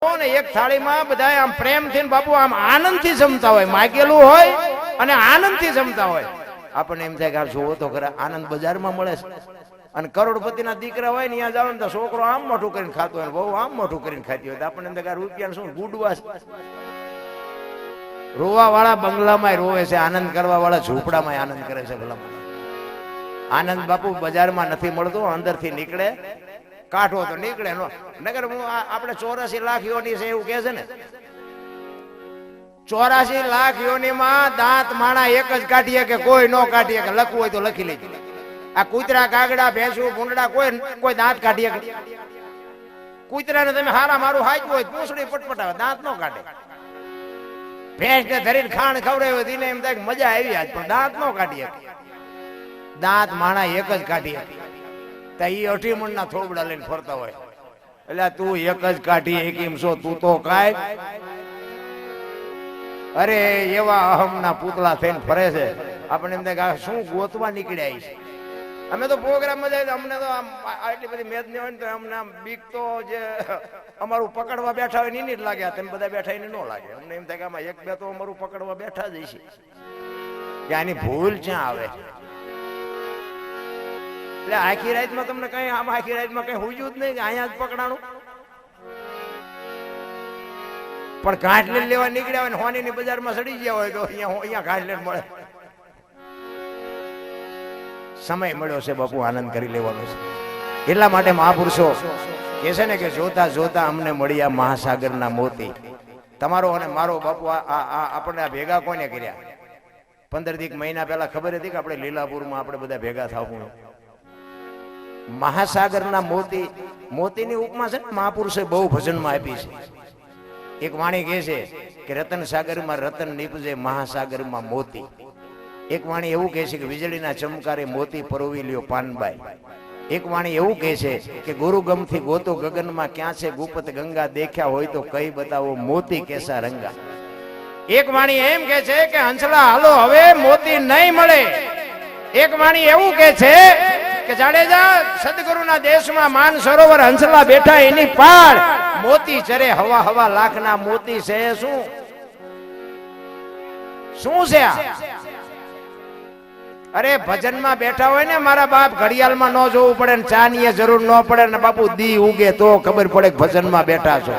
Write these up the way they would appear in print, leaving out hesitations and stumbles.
ને એક થાળીમાં બધા આમ પ્રેમથી બાપુ આમ આનંદથી જમતા હોય, માગેલું હોય અને આનંદથી જમતા હોય. આપણને એમ થાય કે જોવો તો ખરા, આનંદ બજારમાં મળે છે. અને કરોડપતિના દીકરા હોય ને ત્યાં જાવ ને તો છોકરો આમ મોઢું કરીને ખાતો હોય, બહુ આમ મોઢું કરીને ખાતી હોય, તો આપણને એમ થાય કે રૂપિયા શું ગુડવા છે. રોવા વાળા બંગલામાં રોવે છે, આનંદ કરવા વાળા ઝૂંપડામાં આનંદ કરે છે. ભલામાં આનંદ બાપુ બજારમાં નથી મળતો, અંદરથી નીકળે, કાઢો તો નીકળે. નગર હું આપણે 84 લાખ યોની છે એવું કે છે ને, 84 લાખ યોનીમાં દાંત માણા એક જ કાઢીએ કે કોઈ નો કાઢીએ, કે લખવું હોય તો લખી લેજો. આ કૂતરા, કાગડા, ભેંસું, ભૂંડડા કોઈ દાંત કાઢીએ? કૂતરાને તમે હારા મારું હાચવું હોય પૂંછડી પટપટાવે, દાંત નો કાઢે. ભેંસ ને ધરીને ખાણ ખવડાવ્યો તેને એમ થાય મજા આવી આજ, પણ દાંત નો કાઢીએ. દાંત માણા એક જ કાઢીએ. ઈ 18 મણના થોબડા લઈને ફરતા હોય. એટલે તું એક જ કાઢી એમ છો, તું તો કાય. અરે એવા અહમના પૂતળા થઈને ફરે છે. આપણે એમ થાય કે શું ગોતવા નીકળ્યા છે. અમે તો પ્રોગ્રામમાં જાય, અમને તો આટલી બધી મેદ નહીં હોય ને તો અમને આમ બીક તો જે અમારું પકડવા બેઠા હોય એની જ લાગે. તમે બધા બેઠા એને ન લાગે. અમને એમ થાય કે આમાં એક બે તો અમારું પકડવા બેઠા જ છે, કે આની ભૂલ ક્યાં આવે. એટલે આખી રાતમાં તમને કઈ આમ આખી રાતમાં કઈ હુજ્યું જ નહીં કે અહીંયા જ પકડાણું. પણ ઘાટલે લેવા નીકળ્યા હોય ને હોનીની બજારમાં સડી ગયા હોય તો અહીંયા ઘાટલે મળે. સમય મળ્યો છે બાપુ, આનંદ કરી લેવાનો છે. એટલા માટે મહાપુરુષો કે છે ને કે જોતા જોતા અમને મળ્યા મહાસાગરના મોતી. તમારો અને મારો બાપુ આપણને આ ભેગા કોને કર્યા? 15 મહિના પહેલા ખબર હતી કે આપણે લીલાપુરમાં આપણે બધા ભેગા થવું. મહાસાગરના મોતી, મોતીની ઉપમા છે ને મહાપુરુષે બહુ ભજનમાં આપી છે. એક વાણી કહે છે કે રતન સાગરમાં રતન નીપજે, મહાસાગરમાં મોતી. એક વાણી એવું કહે છે કે વીજળીના ચમકારે મોતી પરોવી લ્યો પાનબાઈ. એક વાણી એવું કહે છે કે ગુરુગમથી ગોતો ગગનમાં ક્યાં છે ગુપત ગંગા, દેખ્યા હોય તો કઈ બતાવો મોતી કેસા રંગા. એક વાણી એમ કહે છે કે હંસલા હાલો હવે મોતી નહીં મળે. એક વાણી એવું કહે છે કે જાડેજા સદગુરુના દેશમાં માન સરોવર હંસલા બેઠા એની પાર મોતી ચરે હવા હવા લાખના મોતી છે. શું છે આ? અરે ભજનમાં બેઠા હોય ને મારા બાપ, ઘડિયાળમાં ન જોવું પડે ને ચાની જરૂર ન પડે ને બાપુ દી ઉગે તો ખબર પડે ભજનમાં બેઠા છો.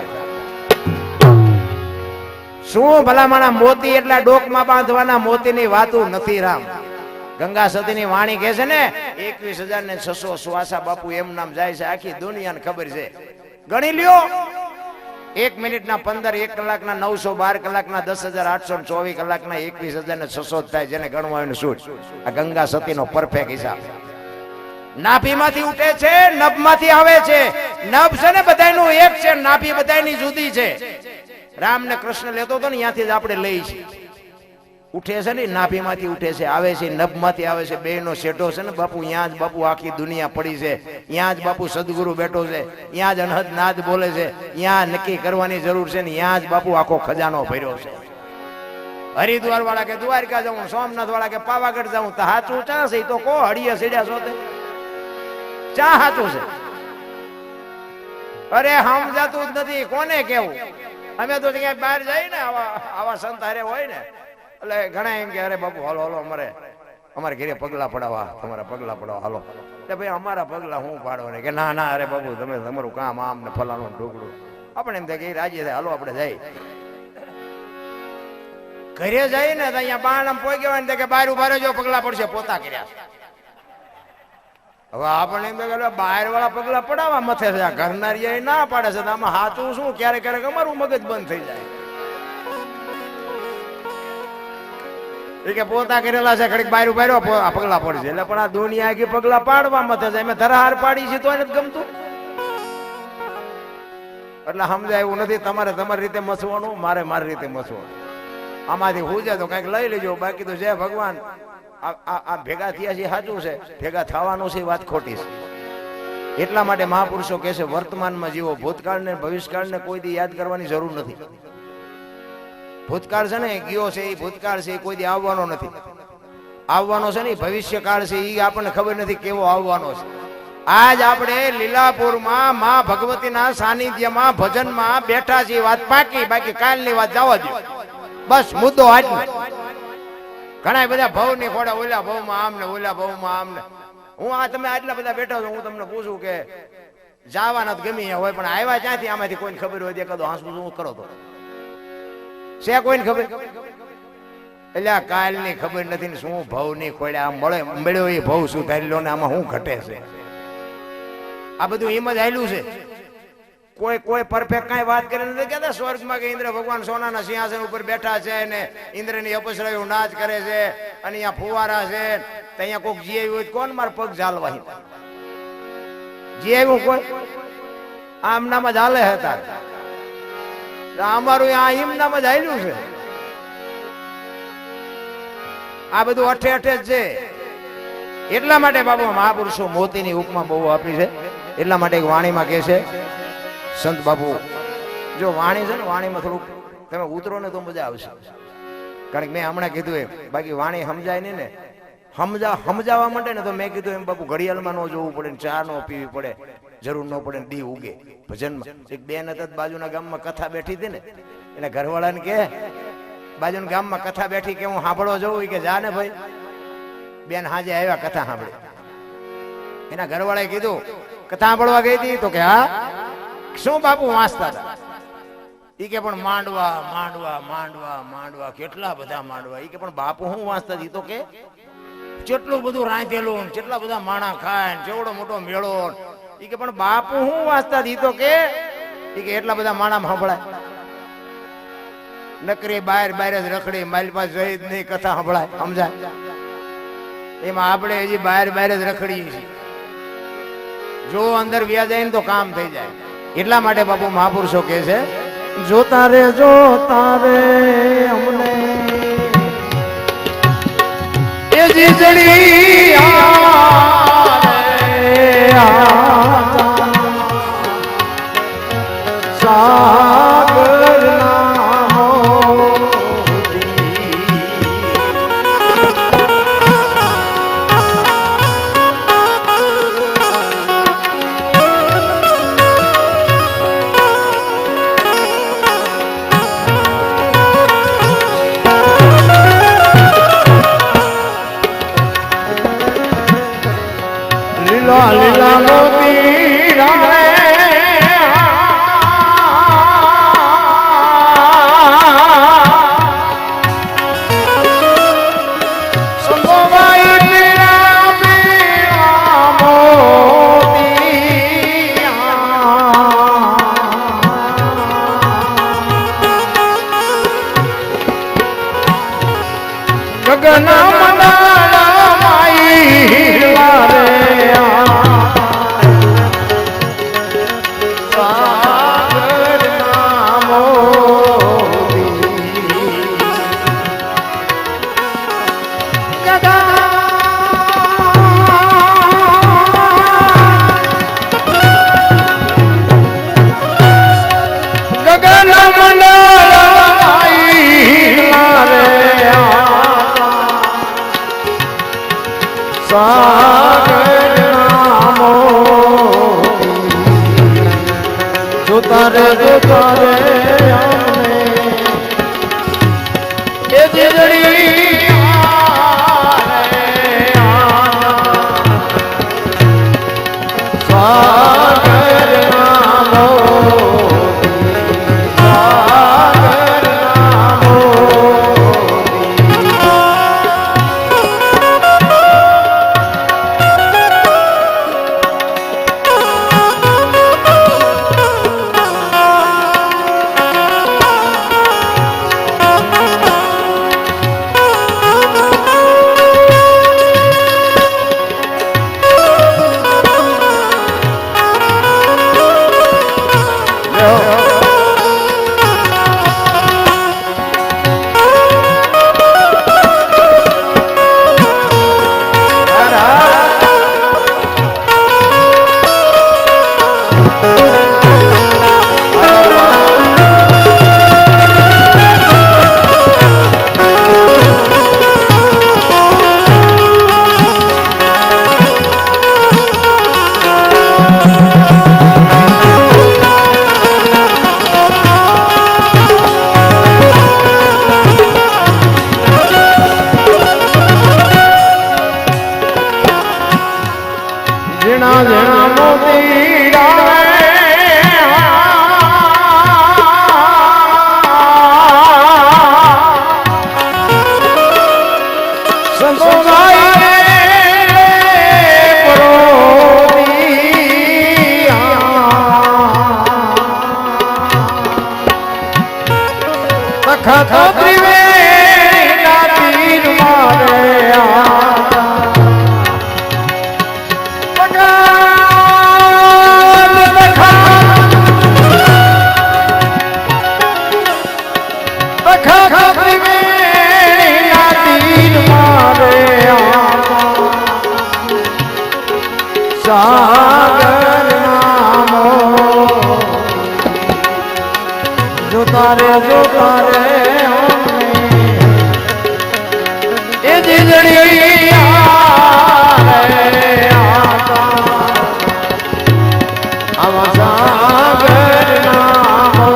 શું ભલામણા મોતી એટલા ડોકમાં બાંધવાના મોતીની વાતું નથી રામ. ગંગા સતીની વાણી કહે છે ને 21,600 શ્વાસા બાપુ એમ નામ જાય છે. આખી દુનિયાને ખબર છે. ગણી લ્યો, 1 મિનિટના 15, 1 કલાકના 900, 12 કલાકના 10,824 કલાકના 21,600 થાય. જેને ગણવા હોય ને શું. આ ગંગા સતીનો પરફેક્ટ હિસાબ. નાભીમાંથી ઉઠે છે, નભમાંથી આવે છે. નભ છે ને બધાયનું એક છે, નાભી બધાયની જુદી છે. રામ ને કૃષ્ણ લેતો હતો ને ત્યાંથી જ આપણે લઈ છીએ. ઉઠે છે ને નાભીમાંથી ઉઠે છે, આવે છે નભમાંથી આવે છે. બેનો શેઠો છે ને બાપુ, ત્યાં જ બાપુ આખી દુનિયા પડી છે. ત્યાં જ બાપુ સદગુરુ બેઠો છે. ત્યાં જ અનહદ નાદ બોલે છે. ત્યાં નક્કી કરવાની જરૂર છે ને ત્યાં જ બાપુ આખો ખજાનો ભર્યો છે. હરિદ્વાર વાળા કે દ્વારકા જાઉં, સોમનાથ વાળા કે પાવાગઢ જાઉં, તો હાચું ચા છે? તો કો હડિયા સીડ્યા છો તે ચા હાચું છે? અરે સમજાતું જ નથી કોને કેવું. અમે તો ક્યાંય બહાર જઈએ ને આવા સંત હારે હોય ને એટલે ઘણા એમ કે અરે બાપુ હાલો હાલો અમારે ઘરે પગલા પડાવવા, તમારા પગલા પડાવવા હાલો. એટલે ભાઈ અમારા પગલા હું પાડવા કે ના ના અરે બાપુ તમે તમારું કામ આમ ને ફલાણું ઢોકળું. આપણે એમ થાય કે રાજી થાય, હાલો આપણે જાય. ઘરે જઈએ ને અહીંયા બાણ આમ પોઈ ગયા કે બહાર ઉભા રહેજો પગલા પડશે, પોતા કર્યા. હવે આપણે એમ કે બહાર વાળા પગલા પડાવવા મથે છે, ઘરના રિયા ના પાડે છે. આમાં સાચું શું? ક્યારેક ક્યારેક અમારું મગજ બંધ થઈ જાય. એ કે પોતા કરેલા છે, ઘડીક બહાર ઉભા રહ્યો પગલા પડશે. એટલે પણ આ દુનિયા કે પગલા પાડવા મથે છે. અમે ધરાહાર પાડી છે તો એને ગમતું. એટલે સમજાય એવું નથી. તમારે તમારી રીતે મસવાનું, મારે મારી રીતે મસવાનું. આમાંથી હું જાય તો કઈક લઈ લેજો, બાકી તો જય ભગવાન. આ ભેગા થયા છે સાચું છે, ભેગા થવાનું છે વાત ખોટી છે. એટલા માટે મહાપુરુષો કહે છે વર્તમાનમાં જીવો, ભૂતકાળ ને ભવિષ્યકાળ ને કોઈ દી યાદ કરવાની જરૂર નથી. ભૂતકાળ છે ને ગયો છે, એ ભૂતકાળ છે, એ કોઈ દી આવવાનો નથી. આવવાનો છે ને ભવિષ્યકાળ છે, એ આપણને ખબર નથી કેવો આવવાનો છે. આજ આપણે લીલાપુરમાં માં ભગવતીના સાનિધ્યમાં ભજનમાં બેઠા છીએ. વાત પાકી, બાકી કાલની વાત જવા દો. બસ મુદ્દો આટલો. ઘણા બધા ભવની ખોડા, ઓલા ભવમાં આમ ને ઓલા ભવમાં આમ ને. હું આ તમે આટલા બધા બેઠા છો, હું તમને પૂછું કે જવાના તો ગમે હોય, પણ આવ્યા ક્યાંથી? આમાંથી કોઈને ખબર હોય એકાદો હાંસવું શું કરો તો છે કોઈને ખબર? એટલે આ કાલની ખબર નથી ને શું ભવની ખોડા આમ મળ્યો એ ભવ શું ધારી લો ને આમાં શું ઘટે છે? આ બધું એમ જ આયલું છે. કોઈ પરફેક્ટ કઈ વાત કરે નથી કહેતા સ્વર્ગમાં કે ઇન્દ્ર ભગવાન સોનાના સિંહાસન ઉપર બેઠા છે ને ઇન્દ્રની અપસરાઓ નાચ કરે છે અને અહીંયા ફુવારા છે. તો અહીંયા કોઈક જી આવ્યું હોય કોણ મારા પગ ઝાલવા? જી આવ્યું કોઈ આમ નામ જ હાલે હતા. અમારું આ એમ નામ જ હાલ્યું છે. આ બધું અઠે અઠે જ છે. એટલા માટે બાબુ મહાપુરુષો મોતીની ઉપમા બહુ આપી છે. એટલા માટે એક વાણીમાં કહે છે સંત બાપુ, જો વાણી છે ને વાણીમાં થોડુંક તમે ઉતરો ને તો મજા આવશે. કારણ કે મેં હમણાં કીધું એમ, બાકી વાણી સમજાય નહીં ને. સમજાવવા માટે ને તો મેં કીધું એમ બાપુ ઘડિયાળમાં ન જોવું પડે, ચા ન પીવી પડે, જરૂર ન પડે, દી ઉગે ભજનમાં. એક બેન હતા બાજુના ગામમાં કથા બેઠી હતી ને, એના ઘરવાળાને કે બાજુના ગામમાં કથા બેઠી કે હું સાંભળવા જવું કે જા ને ભાઈ. બેન હાજે આવ્યા કથા સાંભળી. એના ઘરવાળાએ કીધું કથા સાંભળવા ગઈ હતી? તો કે હા. શું બાપુ વાંચતા હતા? ઈ કે પણ માંડવા માંડવા માંડવા માંડવા, કેટલા બધા માંડવા. ઈ કે પણ બાપુ હું વાંચતા હતી? તો કે કેટલું બધું રાંધેલું, કેટલા બધા માણા ખાય, જેવડો મોટો મેળો. ઈ કે પણ બાપુ હું વાંચતા હતી? તો કે ઈ કે એટલા બધા માણા સાંભળાય? નકરી બહાર બહાર જ રખડી, મારી પાસે જઈ જ નહીં, કથા સાંભળાય સમજાય? એમાં આપણે હજી બહાર બહાર જ રખડીએ છીએ. જો અંદર વ્યા જાય ને તો કામ થઈ જાય. એટલા માટે બાપુ મહાપુરુષો કહે છે, જોતા રે અમને એ જીજડી સાગર લીલા મોતી રામે સંગોવાઈ પીરા પીરા મોતી ગગન મંડળ માઈ લારે જોતા રે અમને એ જીજડી સાગર નામો વખત ત્રિવેણીના તીર મારે સાગર નામો જોતા રે એ જીજડી આવા સાગર નામો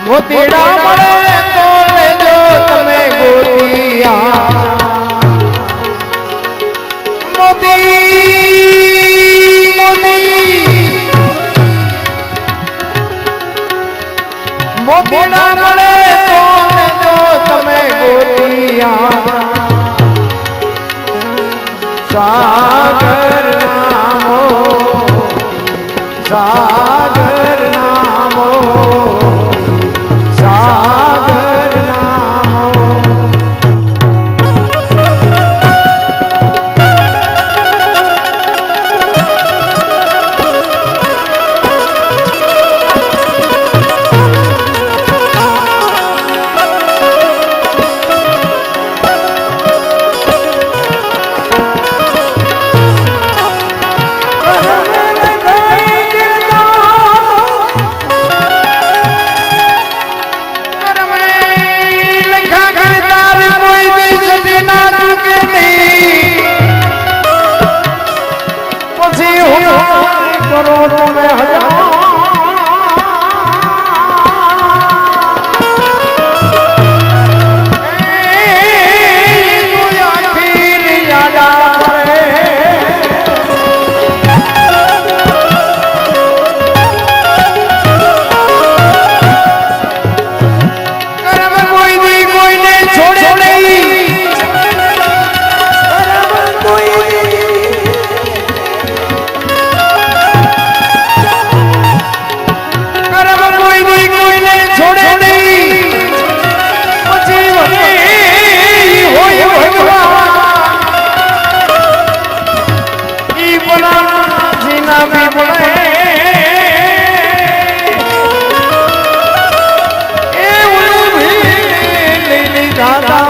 મોતીડા મળે તો લેજો તમે ગોતિયા મોતીડા મળે તો લેજો તમે ગોતિયા સાગર નામો સાગર નામો કરમ કોઈ દી કોઈને છોડે નહીં પછી ભલે હોય ભગવાન ઈ બોલા જીના મે બોલે એ ઓલું ભી લઈ લીધા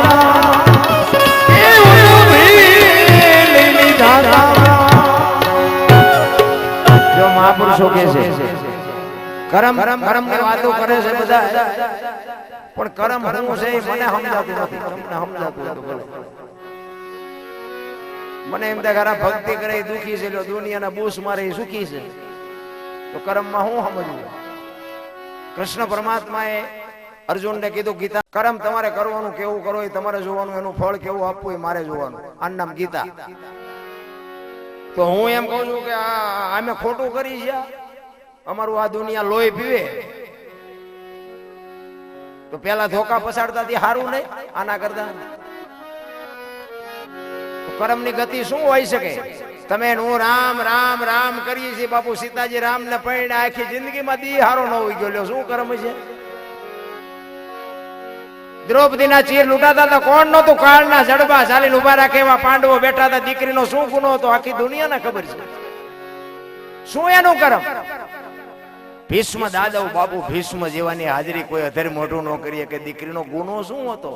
એ ઓલું ભી લઈ લીધા જો મહાપુરુષો કહે છે કરમ કરમ ની વાતો કરે છે બધા પણ કરમ શું છે એ મને સમજાતું નથી તમને સમજાતું હતું મને એમ થાય કે ભક્તિ કરે દુખી છે દુનિયાના બૂસ મારે એ સુખી છે તો કરમમાં હું સમજવું કૃષ્ણ પરમાત્માએ અર્જુનને કીધું ગીતા કરમ તમારે કરવાનું કેવું કરો એ તમારે જોવાનું એનું ફળ કેવું આપવું એ મારે જોવાનું આનું નામ ગીતા તો હું એમ કહું છું કે અમે ખોટું કરી છે અમારું આ દુનિયા લોહી પીવે તો પેલા ધોકા પછાડતા સારું નહીં આના કરતા કરમ ની ગતિ શું હોઈ શકે તમે હું રામ રામ રામ કરીએ છીએ બાપુ સીતાજી રામ ને પૈણે આખી જિંદગીમાં દી હારો ન હોઈ ગયો શું કરમ છે દ્રૌપદી ના ચીર લૂંટાતા હતા કોણ નતું કાળના જડબા ચાલીને ઉભા રાખે એવા પાંડવો બેઠા હતા દીકરીનો શું ગુનો હતો આખી દુનિયાને ખબર છે શું એનું કરમ ભીષ્મ દાદવ બાપુ ભીષ્મ જેવાની હાજરી કોઈ અધર મોઢું ન કરીએ કે દીકરીનો ગુનો શું હતો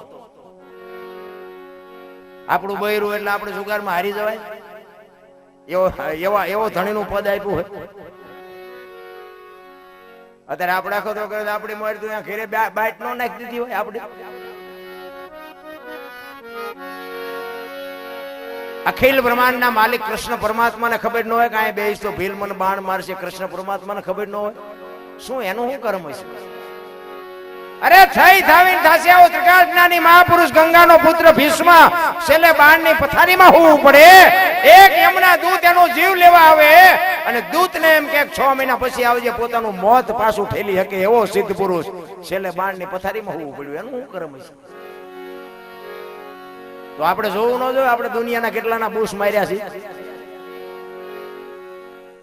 આપણું બૈરું એટલે આપણે જુગારમાં હારી જવાય એવો ધણીનું પદ આપ્યું હોય અત્યારે આપણે આખો તો આપડી મોર તો ઘરે બાઈટ નો નાખી દીધી હોય આપણે અખિલ બ્રહ્માંડ ના માલિક કૃષ્ણ પરમાત્માને ખબર ન હોય કે આ બેસ તો ભીલ મને બાણ મારશે કૃષ્ણ પરમાત્માને ખબર ન હોય શું એનું શું કર્મ હશે અરે થઈ થાવીને થાશે આવો ત્રિકાળજ્ઞાની મહાપુરુષ ગંગાનો પુત્ર ભીષ્મ છેલ્લે બાણની પથારીમાં હોવું પડે એક યમના દૂત એનો જીવ લેવા આવે અને દૂતને એમ કે 6 મહિના પછી આવજે પોતાનું મોત પાછું ઠેલી શકે એવો સિદ્ધ પુરુષ છેલ્લે બાણની પથારીમાં હોવું પડ્યું એનું શું કર્મ હશે તો આપણે જોવું ન જોઈએ આપણે દુનિયાના કેટલાના બૂસ માર્યા છે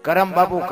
કરમ બાપુ